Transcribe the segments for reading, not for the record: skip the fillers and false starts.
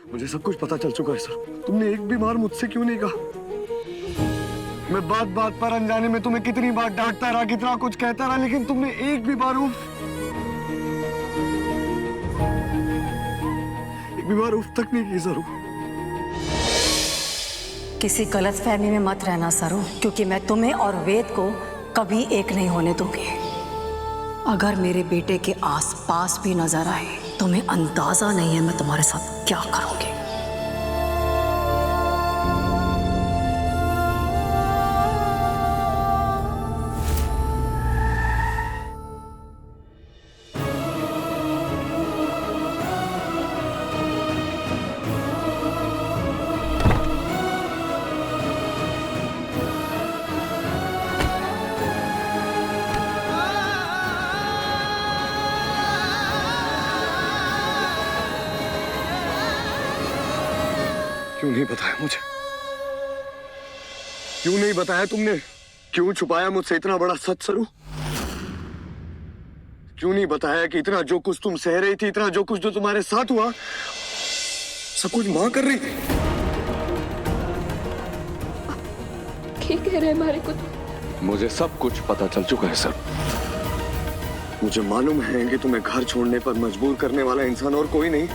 मुझे सब कुछ पता चल चुका है सर। तुमने एक भी बार मुझसे क्यों नहीं कहा? मैं बात बात पर अनजाने में तुम्हें कितनी बार डांटता रहा, कितना कुछ कहता रहा, लेकिन तुमने एक भी बार उफ तक नहीं की सरू। किसी गलतफहमी में मत रहना सरू, क्योंकि मैं तुम्हें और वेद को कभी एक नहीं होने दूंगी। अगर मेरे बेटे के आसपास भी नजर आए, तुम्हें अंदाजा नहीं है मैं तुम्हारे साथ क्या करूंगी। क्यों नहीं बताया मुझे? क्यों नहीं बताया तुमने? क्यों छुपाया मुझसे इतना बड़ा सच सरू? क्यों नहीं बताया कि इतना जो कुछ तुम सह रही थी, इतना जो कुछ जो तुम्हारे साथ हुआ, सब कुछ मां कर रही थी? क्या कह रहे हैं हमारे को? मुझे सब कुछ पता चल चुका है सर। मुझे मालूम है कि तुम्हें घर छोड़ने पर मजबूर करने वाला इंसान और कोई नहीं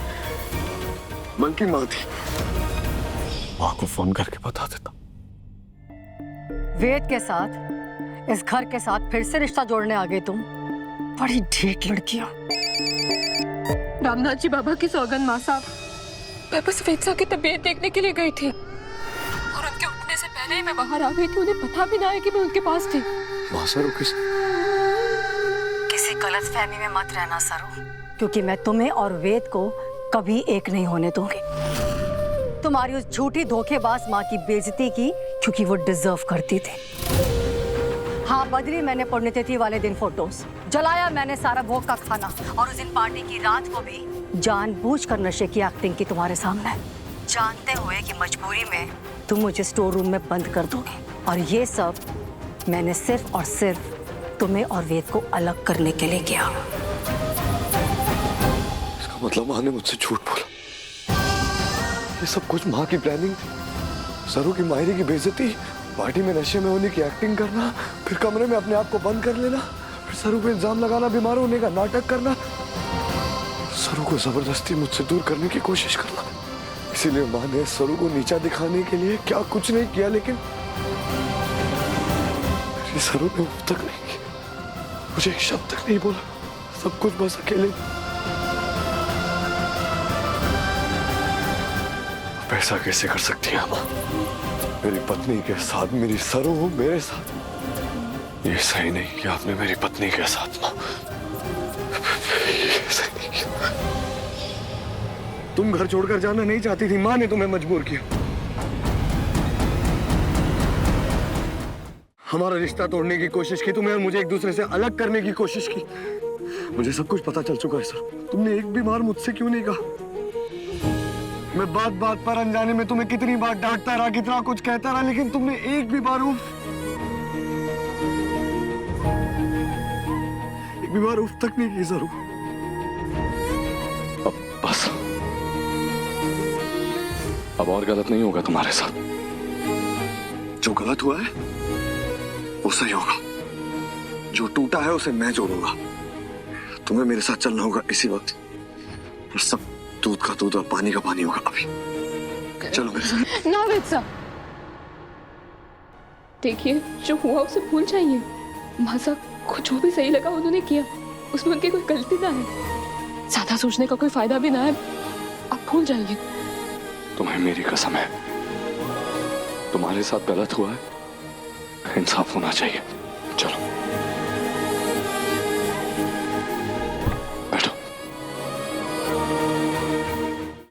बल्कि मां थी। मां को फोन करके बता देता। वेद के साथ, इस घर के साथ फिर से रिश्ता जोड़ने आ गए तुम। बड़ी ढीठ लड़कियां। रामनाथ जी बाबा की सौगंध माँ साहब, मैं बस वेद साहब की तबीयत देखने के लिए गई थी और उनके उठने से पहले ही मैं बाहर आ गई थी। उन्हें पता भी ना है कि मैं उनके पास थी। मां सरू किसी गलतफहमी में मत रहना सरू, क्योंकि मैं तुम्हें और वेद को कभी एक नहीं होने दूंगी। तुम्हारी उस झूठी धोखेबाज माँ की बेइज्जती की, क्योंकि वो डिजर्व करती थी। हाँ, बदली मैंने पुण्यतिथि वाले दिन फोटोज, जलाया मैंने सारा भोग का खाना, और उस दिन पार्टी की रात को भी जानबूझकर नशे की एक्टिंग की तुम्हारे सामने, जानते हुए कि मजबूरी में तुम मुझे स्टोर रूम में बंद कर दोगे। और ये सब मैंने सिर्फ और सिर्फ तुम्हें और वेद को अलग करने के लिए किया। इसका मतलब मां ने मुझसे झूठ बोला। ये सब कुछ मां की प्लानिंग थी। सरू की मायरे की बेइज्जती, पार्टी में नशे में होने की एक्टिंग करना, फिर कमरे में अपने आप को बंद कर लेना, फिर सरू पे इल्जाम लगाना, बीमार होने का नाटक करना, सरू को जबरदस्ती मुझसे दूर करने की कोशिश करना। इसीलिए मां ने सरू को नीचा दिखाने के लिए क्या कुछ नहीं किया, लेकिन सरू ने उफ तक नहीं किया, मुझे एक शब्द तक नहीं बोला। सब कुछ बस अकेले। ऐसा कैसे कर सकती है मां? मेरी पत्नी के साथ मेरी सरू हो, मेरे साथ। ये सही नहीं कि आपने मेरी पत्नी के साथ मां। ये सही नहीं किया। तुम घर छोड़कर जाना नहीं चाहती थी, मां ने तुम्हें मजबूर किया। हमारा रिश्ता तोड़ने की कोशिश की तुम्हें, और मुझे एक दूसरे से अलग करने की कोशिश की। मुझे सब कुछ पता चल चुका है सर। तुमने एक भी बार मुझसे क्यों नहीं कहा? मैं बात बात पर अनजाने में तुम्हें कितनी बार डांटता रहा, कितना कुछ कहता रहा, लेकिन तुमने एक भी बार उफ तक नहीं की सरू। अब बस, अब और गलत नहीं होगा तुम्हारे साथ। जो गलत हुआ है वो सही होगा, जो टूटा है उसे मैं जोड़ूंगा। तुम्हें मेरे साथ चलना होगा इसी वक्त। सब दूध का दूध और पानी का पानी होगा अभी। चलो मेरे साथ। ना वेद साहब, देखिए जो हुआ उसे भूल जाइए। माँ साहब को जो भी सही लगा उन्होंने किया, उसमें उनकी कोई गलती ना है। ज्यादा सोचने का कोई फायदा भी ना है, आप भूल जाइए। तुम्हें मेरी कसम है, तुम्हारे साथ गलत हुआ है, इंसाफ होना चाहिए। चलो।